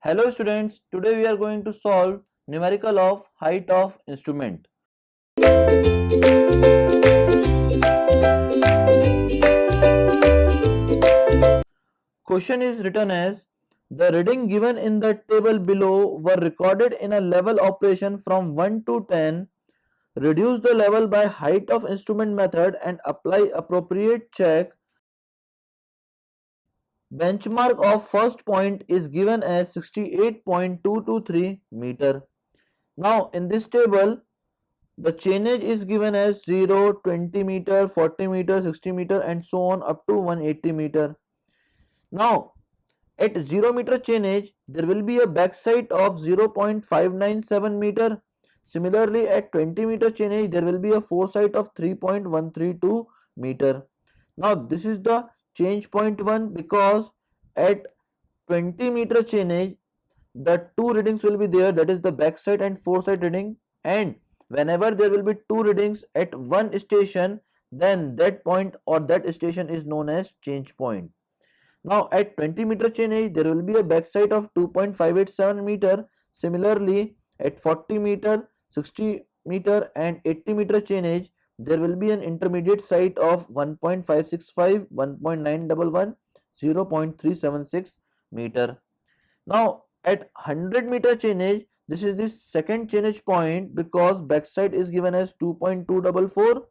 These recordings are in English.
Hello students, today we are going to solve numerical of height of instrument. Question is written as the reading given in the table below were recorded in a level operation from 1 to 10. Reduce the level by height of instrument method and apply appropriate check. Benchmark of first point is given as 68.223 meter. Now in this table the chainage is given as 0, 20 meter, 40 meter, 60 meter and so on up to 180 meter. Now at 0 meter chainage there will be a backside of 0.597 meter. Similarly at 20 meter chainage there will be a foresight of 3.132 meter. Now this is the change point 1 because at 20 meter chainage the two readings will be there, that is the backside and foresight reading, and whenever there will be two readings at one station then that point or that station is known as change point. Now at 20 meter chainage there will be a backside of 2.587 meter. Similarly at 40 meter, 60 meter and 80 meter chainage there will be an intermediate site of 1.565, 1.911, 0.376 meter. Now at 100 meter chainage this is the second chainage point because backside is given as 2.244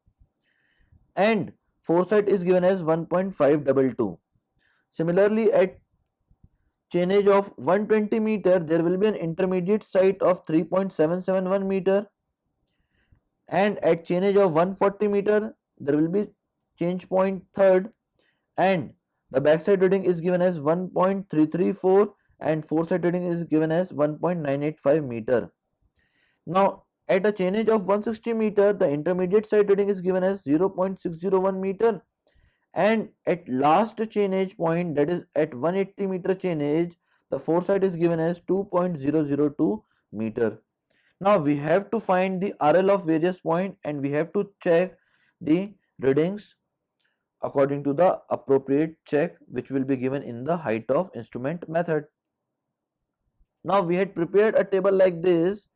and foresight is given as 1.522. Similarly at chainage of 120 meter there will be an intermediate site of 3.771 meter, and at chainage of 140 meter there will be change point third and the backside reading is given as 1.334 and foresight reading is given as 1.985 meter. Now at a chainage of 160 meter the intermediate side reading is given as 0.601 meter, and at last chainage point, that is at 180 meter chainage, the foresight is given as 2.002 meter. Now we have to find the RL of various point and we have to check the readings according to the appropriate check which will be given in the height of instrument method. Now we had prepared a table like this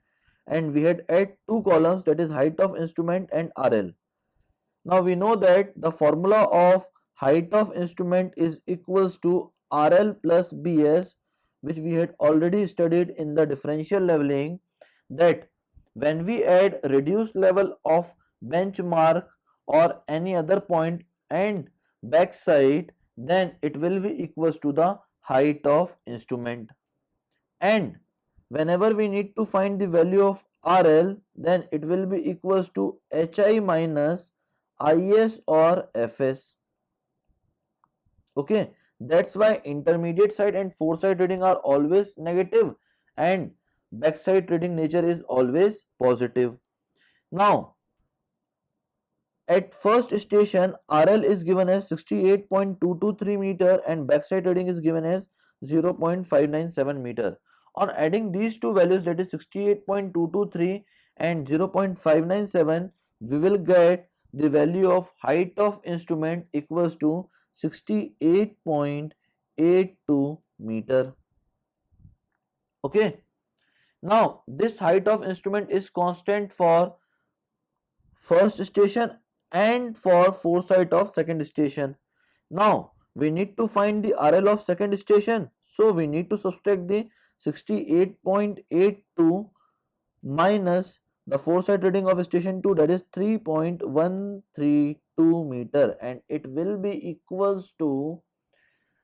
and we had add two columns, that is height of instrument and RL. Now we know that the formula of height of instrument is equals to RL plus BS, which we had already studied in the differential leveling, that when we add reduced level of benchmark or any other point and backside, then it will be equals to the height of instrument. And whenever we need to find the value of RL, then it will be equals to HI minus IS or FS. Okay, that's why intermediate side and foresight reading are always negative and backside reading nature is always positive. Now at first station RL is given as 68.223 meter and backside reading is given as 0.597 meter. On adding these two values, that is 68.223 and 0.597, we will get the value of height of instrument equals to 68.82 meter. Okay. Now this height of instrument is constant for first station and for foresight of second station. Now we need to find the RL of second station, so we need to subtract the 68.82 minus the foresight reading of station 2, that is 3.132 meter, and it will be equals to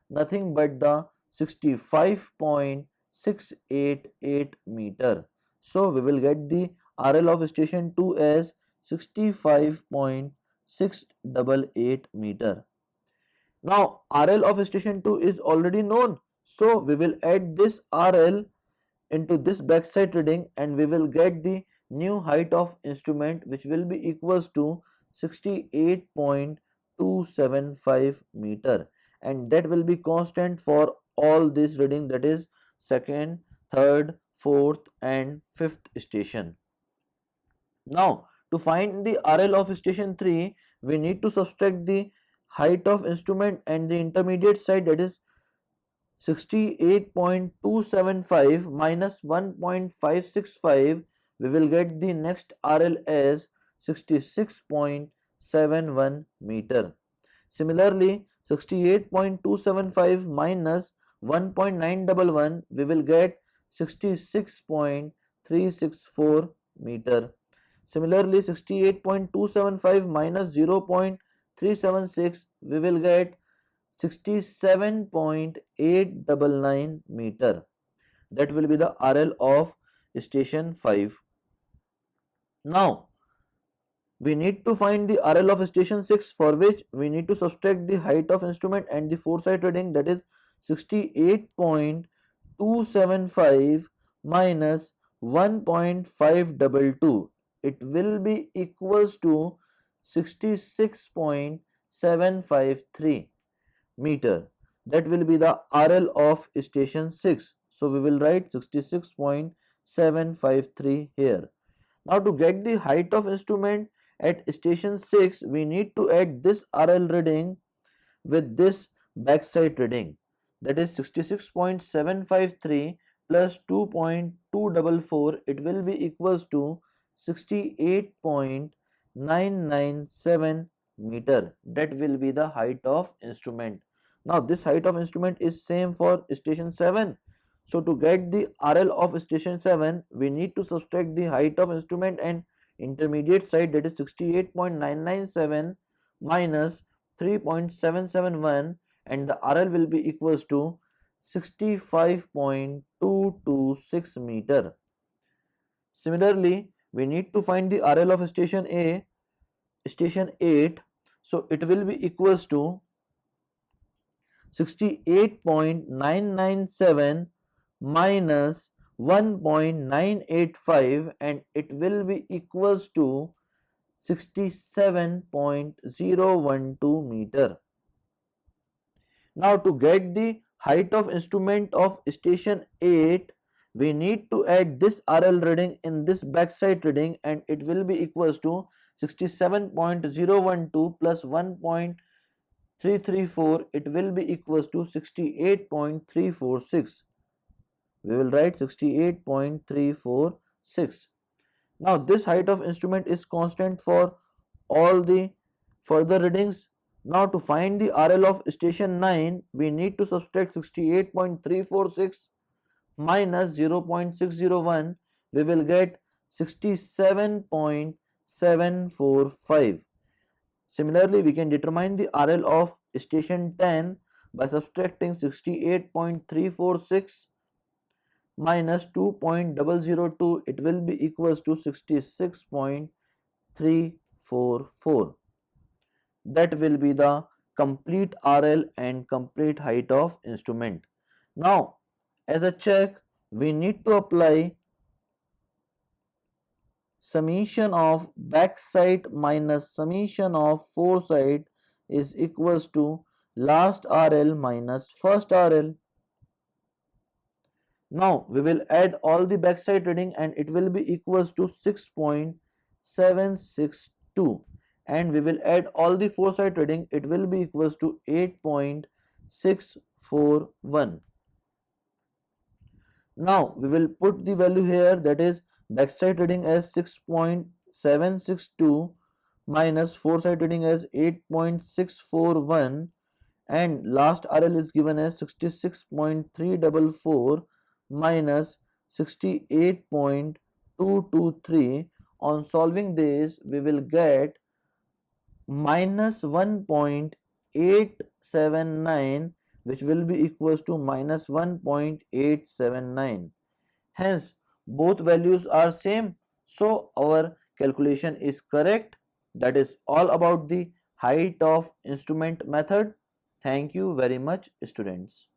nothing but the 65.688 meter. So we will get the RL of station 2 as 65.688 meter. Now RL of station 2 is already known, so we will add this RL into this backside reading and we will get the new height of instrument which will be equals to 68.275 meter, and that will be constant for all this reading, that is second, third, fourth and fifth station. Now to find the RL of station 3 we need to subtract the height of instrument and the intermediate side, that is 68.275 minus 1.565, we will get the next RL as 66.71 meter. Similarly, 68.275 minus 1.911, we will get 66.364 meter. Similarly, 68.275 minus 0.376, we will get 67.899 meter. That will be the RL of station 5. Now, we need to find the RL of station 6, for which we need to subtract the height of instrument and the foresight reading, that is 68.275 minus 1.522. It will be equals to 66.753 meter. That will be the RL of station 6. So we will write 66.753 here. Now to get the height of instrument at station 6, we need to add this RL reading with this backside reading, that is 66.753 plus 2.244, it will be equals to 68.997 meter. That will be the height of instrument. Now this height of instrument is same for station 7. So to get the RL of station 7, we need to subtract the height of instrument and intermediate side, that is 68.997 minus 3.771, and the RL will be equals to 65.226 meter. Similarly, we need to find the RL of station 8. So it will be equals to 68.997 minus 1.985, and it will be equals to 67.012 meter. Now to get the height of instrument of station 8, we need to add this RL reading in this backside reading, and it will be equals to 67.012 plus 1.334, it will be equals to 68.346. We will write 68.346. Now this height of instrument is constant for all the further readings. Now to find the RL of station 9, we need to subtract 68.346 minus 0.601, we will get 67.745. Similarly, we can determine the RL of station 10 by subtracting 68.346 minus 2.002, it will be equals to 66.344. That will be the complete RL and complete height of instrument. Now, as a check, we need to apply summation of backside minus summation of foresight is equals to last RL minus first RL. Now we will add all the backside reading and it will be equals to 6.762, and we will add all the foresight reading, it will be equals to 8.641. Now we will put the value here, that is backside reading as 6.762 minus foresight reading as 8.641, and last RL is given as 66.344 minus 68.223. On solving this, we will get minus 1.879, which will be equals to minus 1.879. Hence, both values are same. So, our calculation is correct. That is all about the height of instrument method. Thank you very much, students.